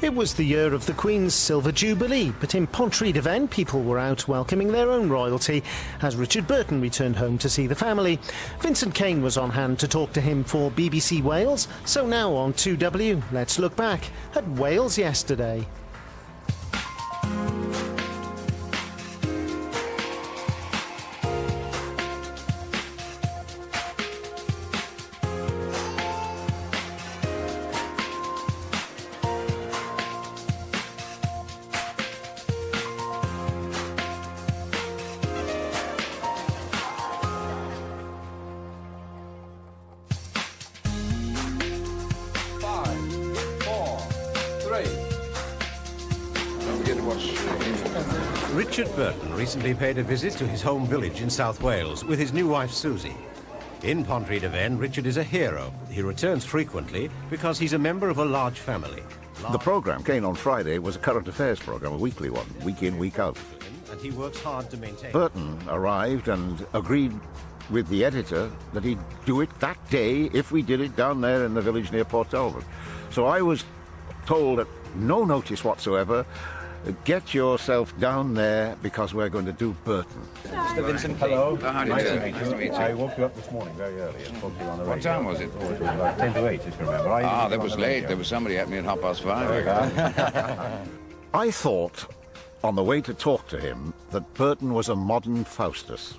It was the year of the Queen's Silver Jubilee, but in Pontrhydyfen people were out welcoming their own royalty as Richard Burton returned home to see the family. Vincent Kane was on hand to talk to him for BBC Wales, so now on 2W, let's look back at Wales yesterday. Richard Burton recently paid a visit to his home village in South Wales with his new wife Susie. In Pontrhydyfen, Richard is a hero. He returns frequently because he's a member of a large family. The programme, Kane on Friday, was a current affairs programme, a weekly one, week in, week out. And he works hard to maintain. Burton arrived and agreed with the editor that he'd do it that day if we did it down there in the village near Port Talbot. So I was told at no notice whatsoever, get yourself down there because we're going to do Burton. Mr. Vincent Kane. Hello. How do you do? Nice to meet you. I woke you up this morning very early and spoke to you on the radio. What time was it? Oh, it was about 10 to 8, if you remember. That was late. There was somebody at me at 5:30. I thought, on the way to talk to him, that Burton was a modern Faustus.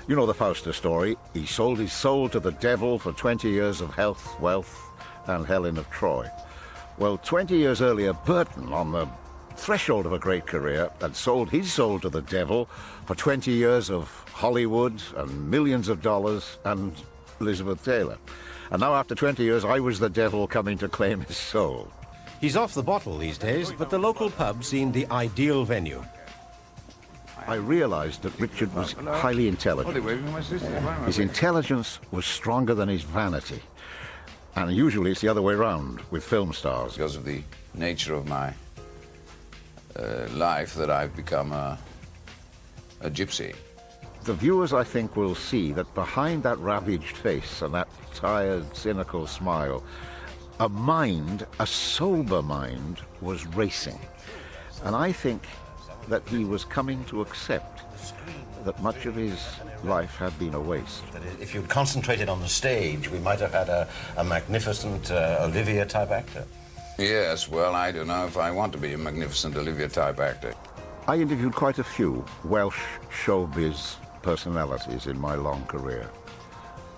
You know the Faustus story. He sold his soul to the devil for 20 years of health, wealth, and Helen of Troy. Well, 20 years earlier, Burton, on the threshold of a great career, had sold his soul to the devil for 20 years of Hollywood and millions of dollars and Elizabeth Taylor. And now, after 20 years, I was the devil coming to claim his soul. He's off the bottle these days, but the local pub seemed the ideal venue. I realized that Richard was highly intelligent. His intelligence was stronger than his vanity. And usually it's the other way around with film stars. Because of the nature of my life that I've become a gypsy. The viewers, I think, will see that behind that ravaged face and that tired, cynical smile, a mind, a sober mind, was racing. And I think that he was coming to accept that much of his life had been a waste. If you'd concentrated on the stage, we might have had a magnificent Olivia-type actor. Yes, well, I don't know if I want to be a magnificent Olivia-type actor. I interviewed quite a few Welsh showbiz personalities in my long career.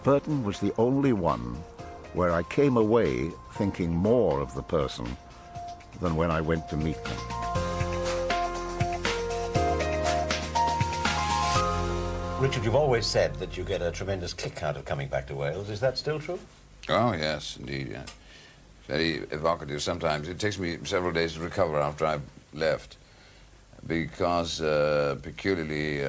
Burton was the only one where I came away thinking more of the person than when I went to meet them. Richard, you've always said that you get a tremendous kick out of coming back to Wales. Is that still true? Oh, yes, indeed, yes. Very evocative sometimes. It takes me several days to recover after I've left because peculiarly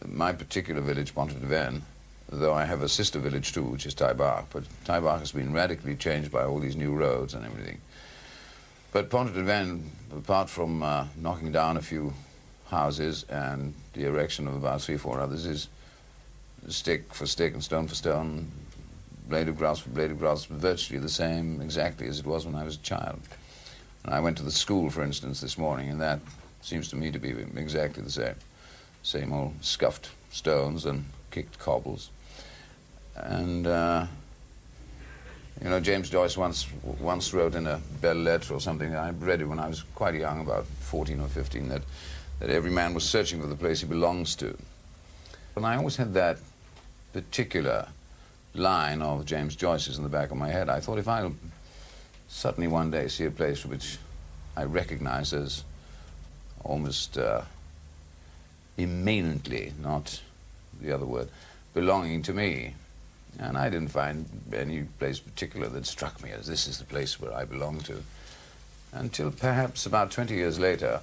my particular village, Pontrhydyfen, though I have a sister village too, which is Taibach, but Taibach has been radically changed by all these new roads and everything. But Pontrhydyfen, apart from knocking down a few houses and the erection of about 3 or 4 others, is stick for stick and stone for stone, blade of grass for blade of grass, virtually the same exactly as it was when I was a child. And I went to the school, for instance, this morning, and that seems to me to be exactly the same. Same old scuffed stones and kicked cobbles. And, you know, James Joyce once wrote in a belle lettre or something, I read it when I was quite young, about 14 or 15, that every man was searching for the place he belongs to. And I always had that particular line of James Joyce's in the back of my head. I thought if I'll suddenly one day see a place which I recognize as almost immanently, not the other word, belonging to me. And I didn't find any place particular that struck me as this is the place where I belong to, until perhaps about 20 years later.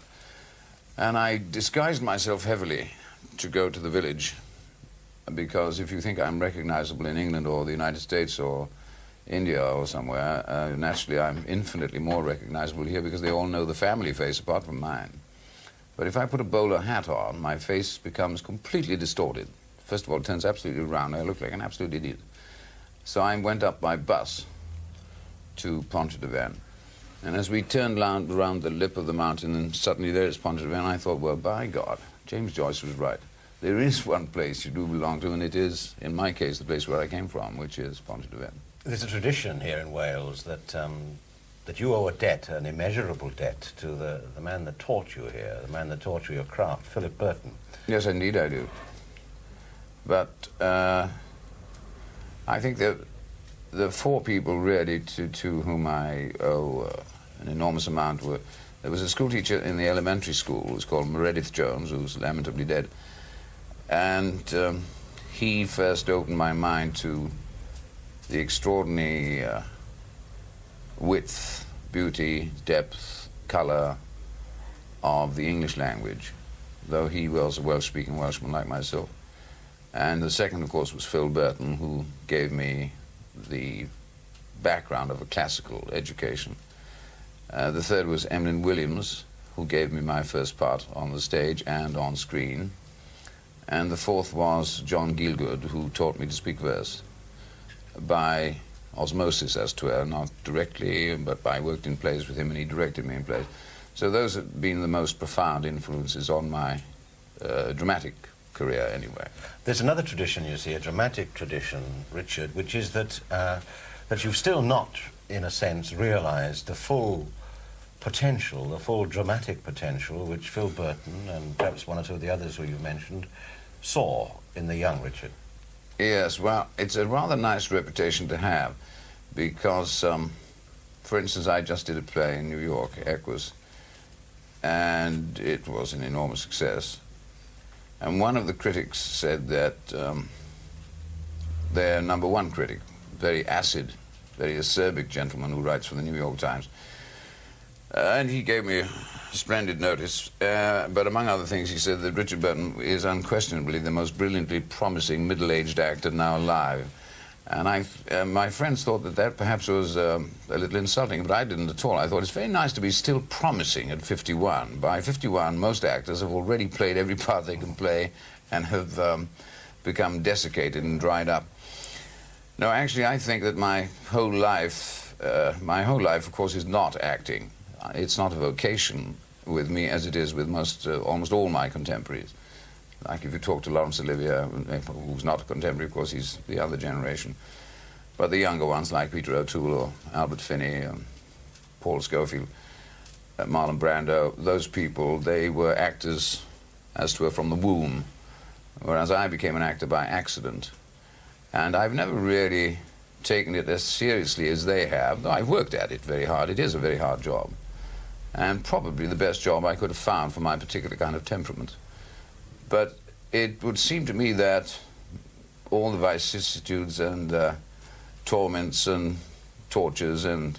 And I disguised myself heavily to go to the village, because if you think I'm recognizable in England or the United States or India or somewhere, naturally I'm infinitely more recognizable here because they all know the family face apart from mine. But if I put a bowler hat on, my face becomes completely distorted. First of all, it turns absolutely round. I look like an absolute idiot. So I went up by bus to Pontrhydyfen. And as we turned around the lip of the mountain, and suddenly there's Pontryagin, I thought, well, by God, James Joyce was right. There is one place you do belong to, and it is, in my case, the place where I came from, which is Pontryagin. There's a tradition here in Wales that that you owe a debt, an immeasurable debt, to the man that taught you here, the man that taught you your craft, Philip Burton. Yes, indeed I do. But I think that the four people really to whom I owe an enormous amount were, there was a school teacher in the elementary school who was called Meredith Jones, who's lamentably dead, and he first opened my mind to the extraordinary width, beauty, depth, colour of the English language, though he was a Welsh-speaking Welshman like myself. And the second, of course, was Phil Burton, who gave me the background of a classical education. The third was Emlyn Williams, who gave me my first part on the stage and on screen. And the fourth was John Gielgud, who taught me to speak verse by osmosis, as 'twere, not directly, but I worked in plays with him and he directed me in plays. So those have been the most profound influences on my dramatic career, anyway. There's another tradition, you see, a dramatic tradition, Richard, which is that that you've still not, in a sense, realised the full potential, the full dramatic potential which Phil Burton and perhaps one or two of the others who you mentioned saw in the young Richard. Yes, well, it's a rather nice reputation to have because, for instance, I just did a play in New York, Equus, and it was an enormous success. And one of the critics said that their number one critic, very acid, very acerbic gentleman who writes for the New York Times, and he gave me a splendid notice, but among other things he said that Richard Burton is unquestionably the most brilliantly promising middle-aged actor now alive. And my friends thought that that perhaps was a little insulting, but I didn't at all. I thought it's very nice to be still promising at 51. By 51, most actors have already played every part they can play and have become desiccated and dried up. No, actually, I think that my whole life, of course, is not acting. It's not a vocation with me as it is with almost all my contemporaries. Like if you talk to Laurence Olivier, who's not a contemporary, of course, he's the other generation. But the younger ones, like Peter O'Toole or Albert Finney, Paul Scofield, Marlon Brando, those people, they were actors as 'twere from the womb, whereas I became an actor by accident. And I've never really taken it as seriously as they have, though I've worked at it very hard. It is a very hard job, and probably the best job I could have found for my particular kind of temperament. But it would seem to me that all the vicissitudes and torments and tortures and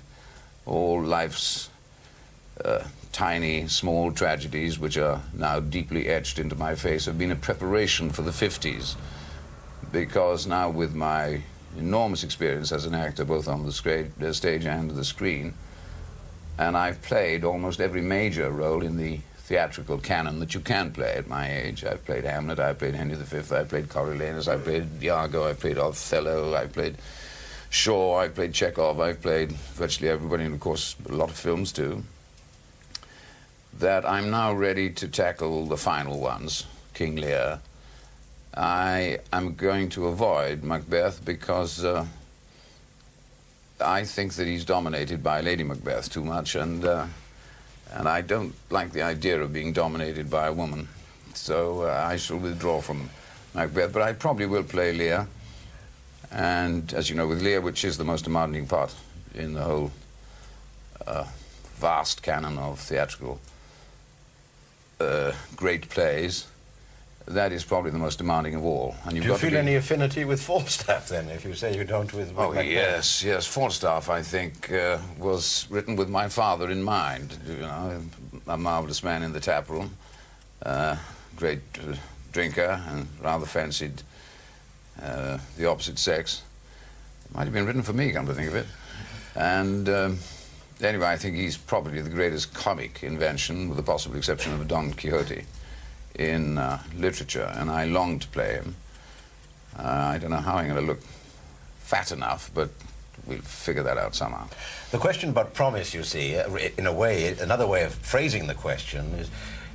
all life's tiny, small tragedies, which are now deeply etched into my face, have been a preparation for the 50s. Because now, with my enormous experience as an actor, both on the stage and the screen, and I've played almost every major role in the theatrical canon that you can play at my age. I've played Hamlet, I've played Henry V, I've played Coriolanus, I've played Iago, I've played Othello, I've played Shaw, I've played Chekhov, I've played virtually everybody, and of course a lot of films too, that I'm now ready to tackle the final ones, King Lear. I am going to avoid Macbeth because I think that he's dominated by Lady Macbeth too much, and I don't like the idea of being dominated by a woman. So I shall withdraw from Macbeth, but I probably will play Lear. And as you know, with Lear, which is the most demanding part in the whole vast canon of theatrical great plays, that is probably the most demanding of all. And you've Do you got to feel any affinity with Falstaff, then, if you say you don't with Oh, Macbeth? yes. Falstaff, I think, was written with my father in mind. You know, a marvellous man in the taproom, great drinker, and rather fancied the opposite sex. It might have been written for me, come to think of it. And anyway, I think he's probably the greatest comic invention, with the possible exception of Don Quixote, in literature, and I long to play him. I don't know how I'm going to look fat enough, but we'll figure that out somehow. The question about promise, you see, in a way, another way of phrasing the question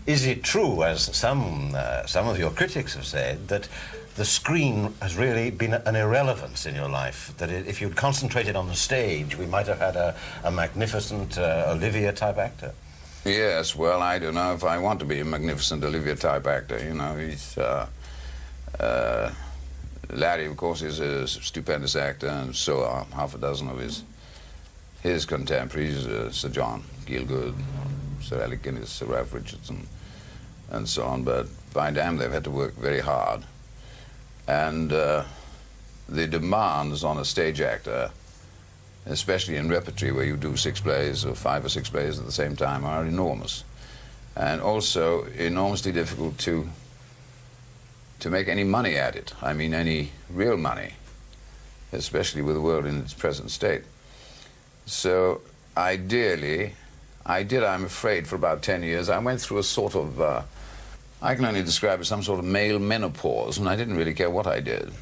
is it true, as some of your critics have said, that the screen has really been an irrelevance in your life, that if you'd concentrated on the stage, we might have had a magnificent Olivia-type actor? Yes, well, I don't know if I want to be a magnificent Olivia-type actor, you know. He's, Larry, of course, is a stupendous actor, and so are half a dozen of his contemporaries, Sir John Gielgud, Sir Alec Guinness, Sir Ralph Richardson, and so on, but by damn, they've had to work very hard. And the demands on a stage actor, especially in repertory where you do 6 plays or 5 or 6 plays at the same time, are enormous. And also enormously difficult to make any money at it. I mean, any real money, especially with the world in its present state. So ideally, I'm afraid, for about 10 years, I went through a sort of, I can only describe it as some sort of male menopause, and I didn't really care what I did.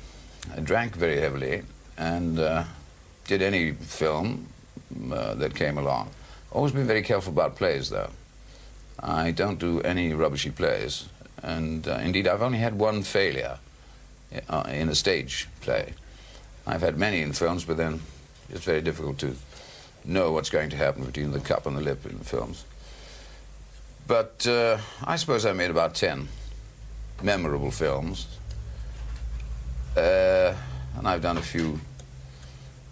I drank very heavily and did any film that came along. Always been very careful about plays, though. I don't do any rubbishy plays, and indeed I've only had one failure in a stage play. I've had many in films, but then it's very difficult to know what's going to happen between the cup and the lip in the films. But I suppose I made about 10 memorable films, and I've done a few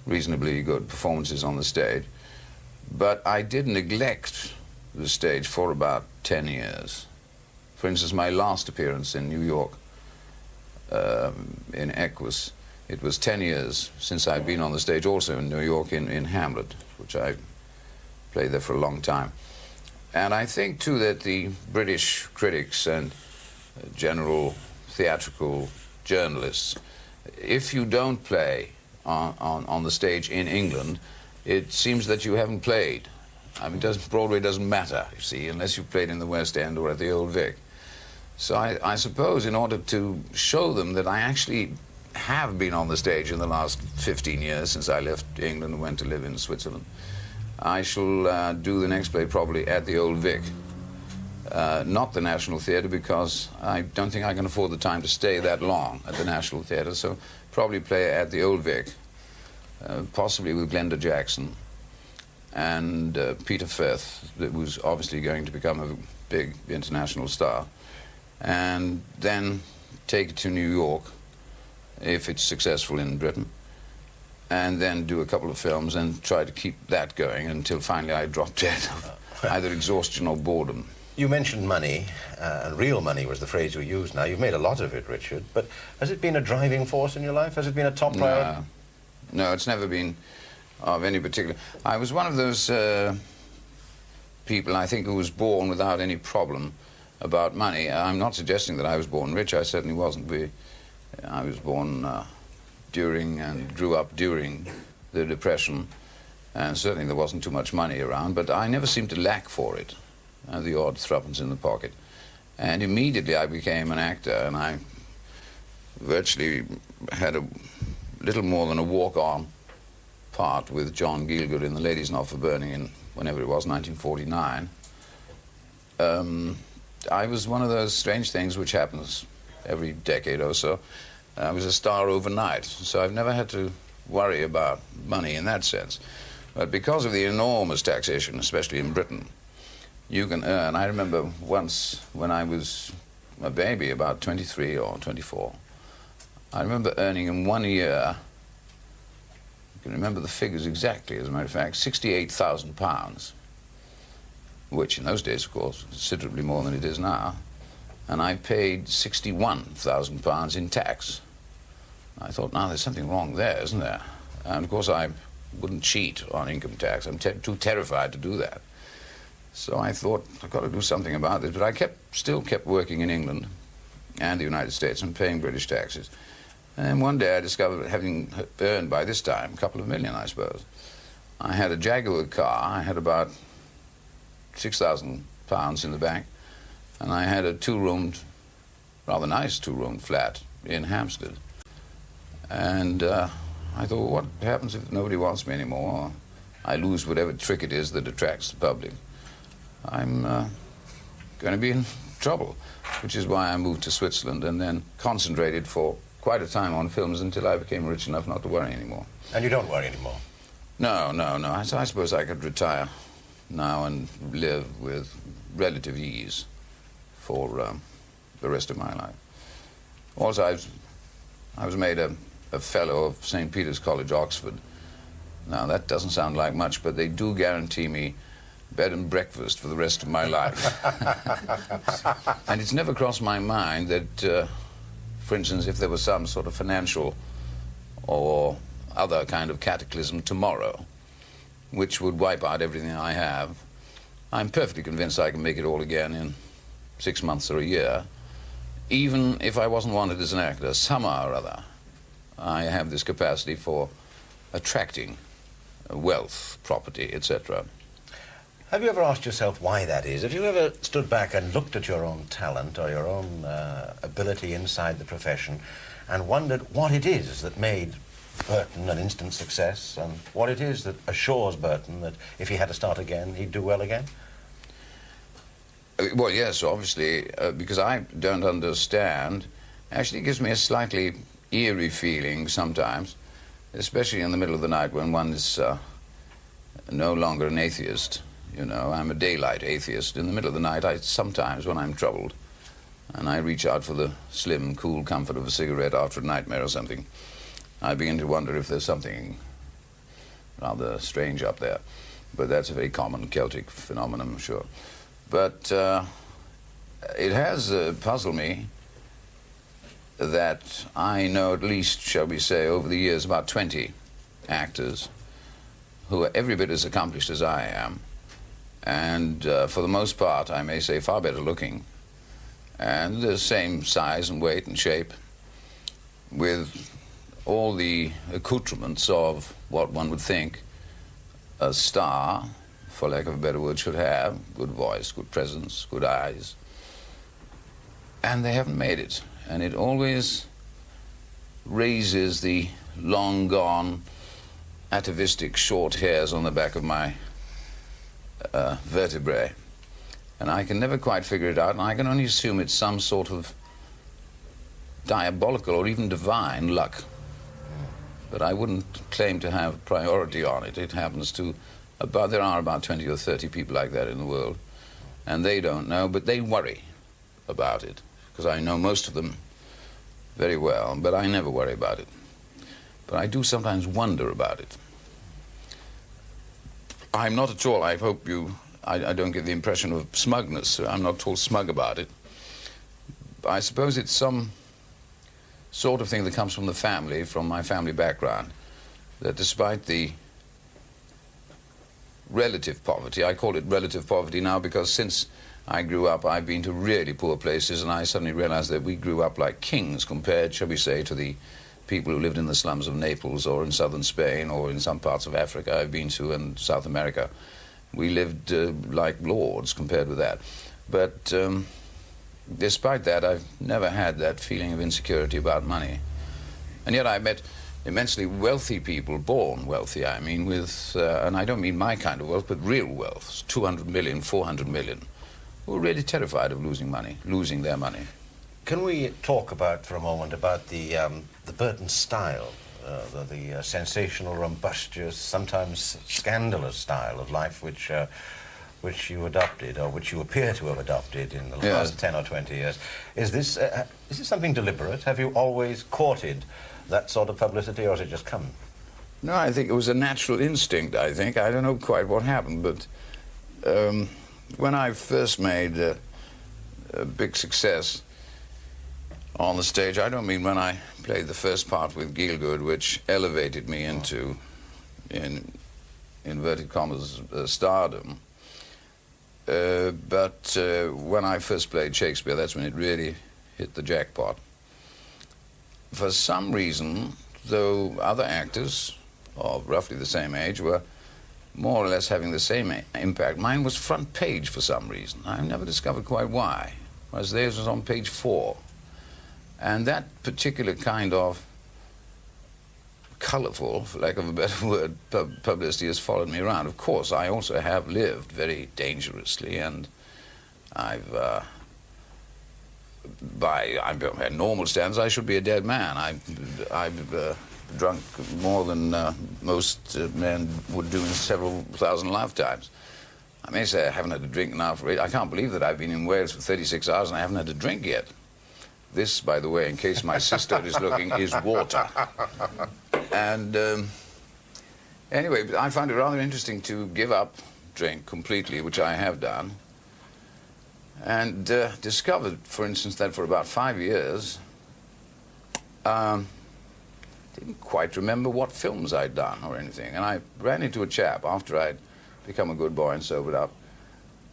reasonably good performances on the stage. But I did neglect the stage for about 10 years. For instance, my last appearance in New York, in Equus, it was 10 years since I'd been on the stage also in New York in Hamlet, which I played there for a long time. And I think, too, that the British critics and general theatrical journalists, if you don't play on the stage in England, it seems that you haven't played. I mean, Broadway doesn't matter, you see, unless you've played in the West End or at the Old Vic. So I suppose in order to show them that I actually have been on the stage in the last 15 years since I left England and went to live in Switzerland, I shall do the next play probably at the Old Vic, not the National Theatre, because I don't think I can afford the time to stay that long at the National Theatre, so probably play at the Old Vic, possibly with Glenda Jackson and Peter Firth, that was obviously going to become a big international star, and then take it to New York, if it's successful in Britain, and then do a couple of films and try to keep that going until finally I drop dead of either exhaustion or boredom. You mentioned money, and real money was the phrase you used now. You've made a lot of it, Richard, but has it been a driving force in your life? Has it been a top priority? No, it's never been of any particular... I was one of those people, I think, who was born without any problem about money. I'm not suggesting that I was born rich. I certainly wasn't. I was born during and grew up during the Depression, and certainly there wasn't too much money around, but I never seemed to lack for it, the odd threepence in the pocket. And immediately I became an actor, and I virtually had a little more than a walk-on part with John Gielgud in The Ladies Not for Burning in, whenever it was, 1949. I was one of those strange things which happens every decade or so. I was a star overnight, so I've never had to worry about money in that sense. But because of the enormous taxation, especially in Britain, you can earn... I remember once when I was a baby, about 23 or 24, I remember earning in 1 year, I can remember the figures exactly, as a matter of fact, £68,000, which in those days, of course, was considerably more than it is now. And I paid £61,000 in tax. I thought, now there's something wrong there, isn't there? And of course I wouldn't cheat on income tax. I'm too terrified to do that. So I thought, I've got to do something about this. But I still kept working in England and the United States and paying British taxes. And one day I discovered, having earned by this time a couple of million, I suppose, I had a Jaguar car. I had about £6,000 in the bank, and I had a two-roomed, rather nice two-roomed flat in Hampstead. And I thought, what happens if nobody wants me anymore? I lose whatever trick it is that attracts the public. I'm going to be in trouble, which is why I moved to Switzerland and then concentrated for quite a time on films until I became rich enough not to worry anymore. And you don't worry anymore? No, no, no. I suppose I could retire now and live with relative ease for the rest of my life. Also, I was made a fellow of St. Peter's College, Oxford. Now, that doesn't sound like much, but they do guarantee me bed and breakfast for the rest of my life. And it's never crossed my mind that, for instance, if there was some sort of financial or other kind of cataclysm tomorrow, which would wipe out everything I have, I'm perfectly convinced I can make it all again in 6 months or a year, even if I wasn't wanted as an actor. Somehow or other, I have this capacity for attracting wealth, property, etc. Have you ever asked yourself why that is? Have you ever stood back and looked at your own talent or your own ability inside the profession and wondered what it is that made Burton an instant success and what it is that assures Burton that if he had to start again, he'd do well again? Well, yes, obviously, because I don't understand. Actually, it gives me a slightly eerie feeling sometimes, especially in the middle of the night when one is no longer an atheist. You know, I'm a daylight atheist. In the middle of the night, sometimes, when I'm troubled, and I reach out for the slim, cool comfort of a cigarette after a nightmare or something, I begin to wonder if there's something rather strange up there. But that's a very common Celtic phenomenon, I'm sure. But it has puzzled me that I know at least, shall we say, over the years, about 20 actors who are every bit as accomplished as I am, and for the most part, I may say, far better looking, and the same size and weight and shape, with all the accoutrements of what one would think a star, for lack of a better word, should have. Good voice, good presence, good eyes. And they haven't made it. And it always raises the long-gone, atavistic short hairs on the back of my vertebrae. And I can never quite figure it out, and I can only assume it's some sort of diabolical or even divine luck. But I wouldn't claim to have priority on it. It happens to there are about 20 or 30 people like that in the world, and they don't know, but they worry about it, because I know most of them very well, but I never worry about it. But I do sometimes wonder about it. I'm not at all, I hope I don't get the impression of smugness. I'm not at all smug about it. I suppose it's some sort of thing that comes from the family, from my family background, that despite the relative poverty, I call it relative poverty now because since I grew up I've been to really poor places, and I suddenly realized that we grew up like kings compared, shall we say, to the people who lived in the slums of Naples or in southern Spain or in some parts of Africa I've been to, and South America. We lived like lords compared with that. But despite that, I've never had that feeling of insecurity about money. And yet I met immensely wealthy people, born wealthy, I mean, with, and I don't mean my kind of wealth, but real wealth, 200 million, 400 million, who are really terrified of losing money, losing their money. Can we talk about, for a moment, about the Burton style, the sensational, rumbustious, sometimes scandalous style of life which you adopted, or which you appear to have adopted in the last 10 or 20 years? Is this something deliberate? Have you always courted that sort of publicity, or has it just come? No, I think it was a natural instinct, I think. I don't know quite what happened, but when I first made a big success on the stage, I don't mean when I played the first part with Gielgud, which elevated me into, in inverted commas, stardom. But when I first played Shakespeare, that's when it really hit the jackpot. For some reason, though other actors of roughly the same age were more or less having the same impact, mine was front page for some reason. I've never discovered quite why, whereas theirs was on page 4. And that particular kind of colourful, for lack of a better word, publicity has followed me around. Of course, I also have lived very dangerously, and I've by normal standards, I should be a dead man. I've drunk more than most men would do in several thousand lifetimes. I may say I haven't had a drink now for 8. I can't believe that I've been in Wales for 36 hours and I haven't had a drink yet. This, by the way, in case my sister is looking, is water. And anyway, I find it rather interesting to give up drink completely, which I have done, and discovered, for instance, that for about 5 years, didn't quite remember what films I'd done or anything. And I ran into a chap after I'd become a good boy and sobered up.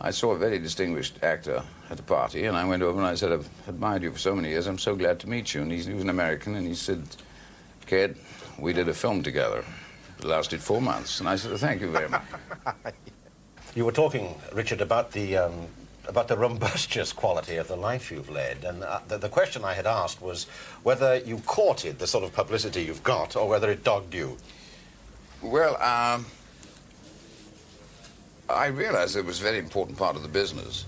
I saw a very distinguished actor at a party, and I went over and I said, "I've admired you for so many years. I'm so glad to meet you." And he was an American, and he said, "Kid, we did a film together. It lasted 4 months." And I said, "Thank you very much." You were talking, Richard, about the rumbustious quality of the life you've led, and the question I had asked was whether you courted the sort of publicity you've got, or whether it dogged you. Well, I realized it was a very important part of the business,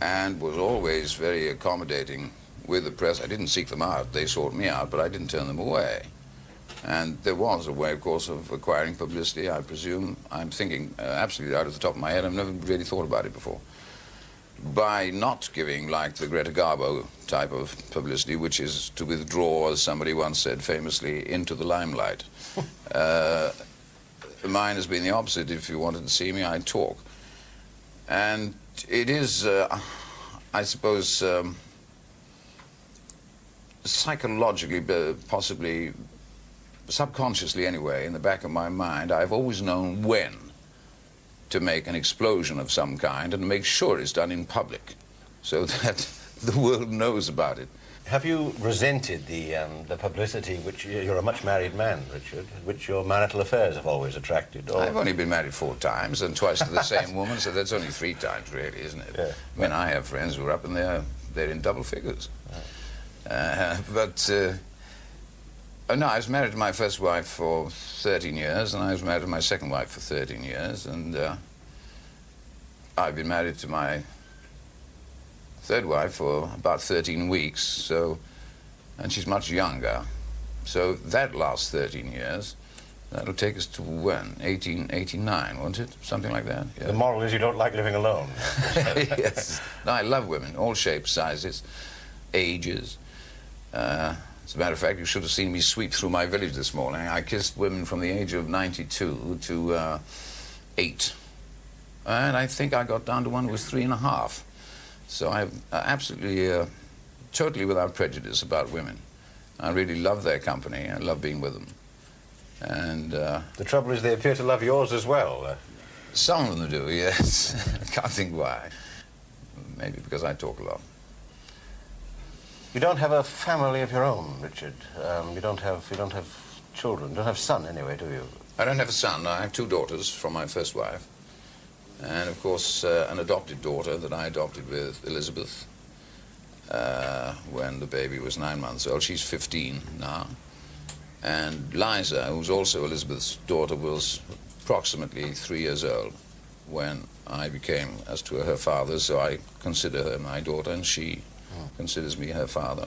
and was always very accommodating with the press. I didn't seek them out. They sought me out, but I didn't turn them away. And there was a way, of course, of acquiring publicity, I presume. I'm thinking absolutely out of the top of my head. I've never really thought about it before. By not giving, like, the Greta Garbo type of publicity, which is to withdraw, as somebody once said famously, into the limelight. Mine has been the opposite. If you wanted to see me, I'd talk. And it is, I suppose, psychologically, possibly, subconsciously anyway, in the back of my mind, I've always known when to make an explosion of some kind and make sure it's done in public so that the world knows about it. Have you resented the publicity, which you're a much married man, Richard, which your marital affairs have always attracted? Or... I've only been married 4 times, and twice to the same woman, so that's only 3 times, really, isn't it? Yeah. I mean, I have friends who are up in there, they're in double figures. No, I was married to my first wife for 13 years, and I was married to my second wife for 13 years, and I've been married to my third wife for about 13 weeks, so, and she's much younger. So that lasts 13 years. That'll take us to when? 1889, won't it? Something like that? Yeah. The moral is you don't like living alone. Yes. No, I love women, all shapes, sizes, ages. As a matter of fact, you should have seen me sweep through my village this morning. I kissed women from the age of 92 to 8. And I think I got down to one who was 3½. So I'm absolutely, totally without prejudice about women. I really love their company. I love being with them. And the trouble is they appear to love yours as well. Some of them do, yes. I can't think why. Maybe because I talk a lot. You don't have a family of your own, Richard. You don't have children. You don't have a son, anyway, do you? I don't have a son. I have 2 daughters from my first wife. And, of course, an adopted daughter that I adopted with Elizabeth when the baby was 9 months old. She's 15 now. And Liza, who's also Elizabeth's daughter, was approximately 3 years old when I became, as to her father, so I consider her my daughter, and she considers me her father.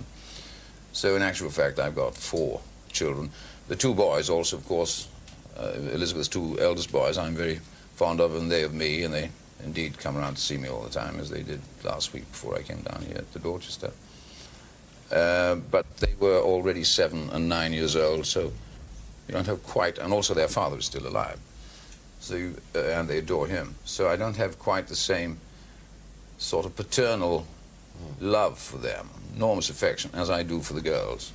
So, in actual fact, I've got 4 children. The 2 boys also, of course, Elizabeth's 2 eldest boys, I'm very fond of, and they of me, and they indeed come around to see me all the time, as they did last week before I came down here to Dorchester. But they were already 7 and 9 years old, so you don't have quite, and also their father is still alive, so and they adore him. So I don't have quite the same sort of paternal love for them, enormous affection, as I do for the girls.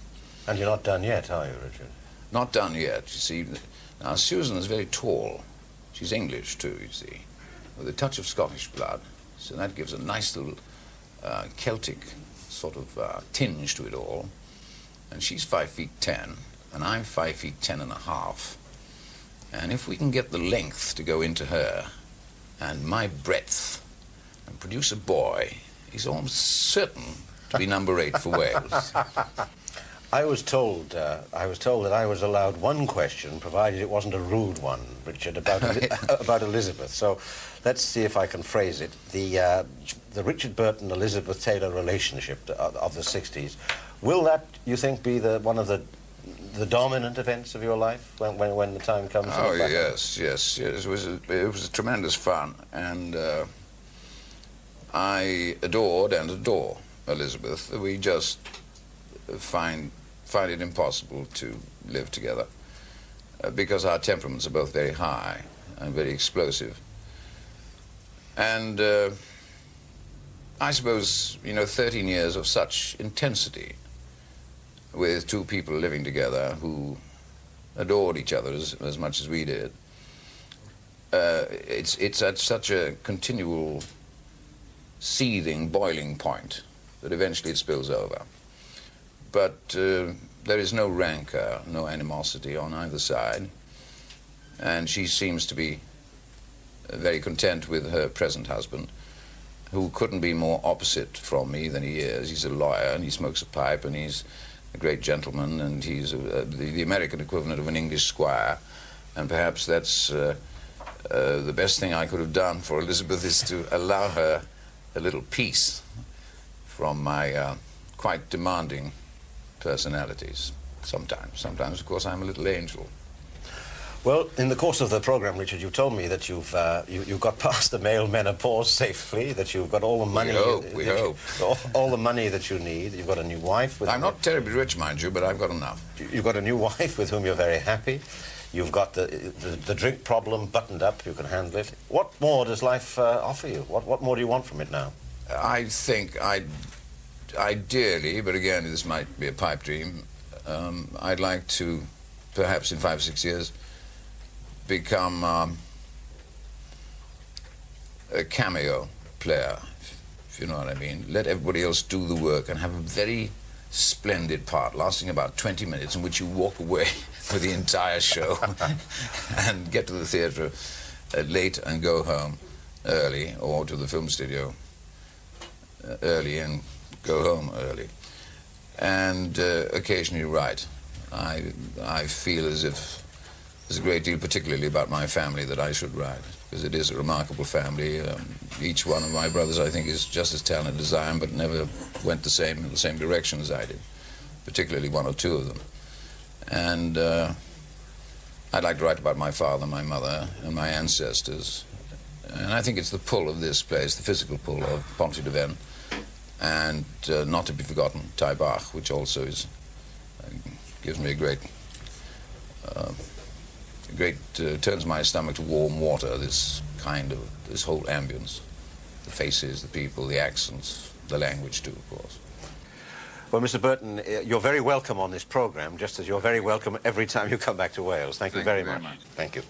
And you're not done yet, are you, Richard? Not done yet, you see. Now, Susan is very tall. She's English, too, you see, with a touch of Scottish blood. So that gives a nice little Celtic sort of tinge to it all. And she's 5'10", and I'm 5'10½". And if we can get the length to go into her and my breadth and produce a boy, he's almost certain to be number 8 for Wales. I was told that I was allowed one question, provided it wasn't a rude one, Richard, about about Elizabeth. So let's see if I can phrase it. The Richard Burton Elizabeth Taylor relationship of the '60s, will that, you think, be one of the dominant events of your life when the time comes? Oh yes. It was tremendous fun, and I adored and adore Elizabeth. We just find it impossible to live together because our temperaments are both very high and very explosive. And I suppose, 13 years of such intensity with two people living together who adored each other as much as we did, it's at such a continual seething, boiling point that eventually it spills over. But there is no rancor, no animosity on either side, and she seems to be very content with her present husband, who couldn't be more opposite from me than he is. He's a lawyer, and he smokes a pipe, and he's a great gentleman, and he's the American equivalent of an English squire, and perhaps that's the best thing I could have done for Elizabeth, is to allow her a little peace from my quite demanding personalities sometimes. Sometimes, of course, I'm a little angel. Well, in the course of the program, Richard, you've told me that you've got past the male menopause safely, that you've got all the money... We hope. All the money that you need. You've got a new wife. I'm not terribly rich, mind you, but I've got enough. You've got a new wife with whom you're very happy. You've got the drink problem buttoned up. You can handle it. What more does life offer you? What more do you want from it now? I think ideally, but again, this might be a pipe dream, I'd like to, perhaps in 5 or 6 years, become a cameo player, if you know what I mean. Let everybody else do the work and have a very splendid part lasting about 20 minutes in which you walk away with the entire show and get to the theatre late and go home early, or to the film studio early and go home early, and occasionally write. I feel as if there's a great deal, particularly about my family, that I should write, because it is a remarkable family. Each one of my brothers, I think, is just as talented as I am, but never went in the same direction as I did, particularly one or two of them. And I'd like to write about my father, my mother, and my ancestors. And I think it's the pull of this place, the physical pull of Pontrhy-de-Ven, and not to be forgotten, Taibach, which also is gives me a great turns my stomach to warm water. This whole ambience, the faces, the people, the accents, the language too, of course. Well, Mr. Burton, you're very welcome on this program, just as you're very welcome every time you come back to Wales. Thank you very much. Thank you.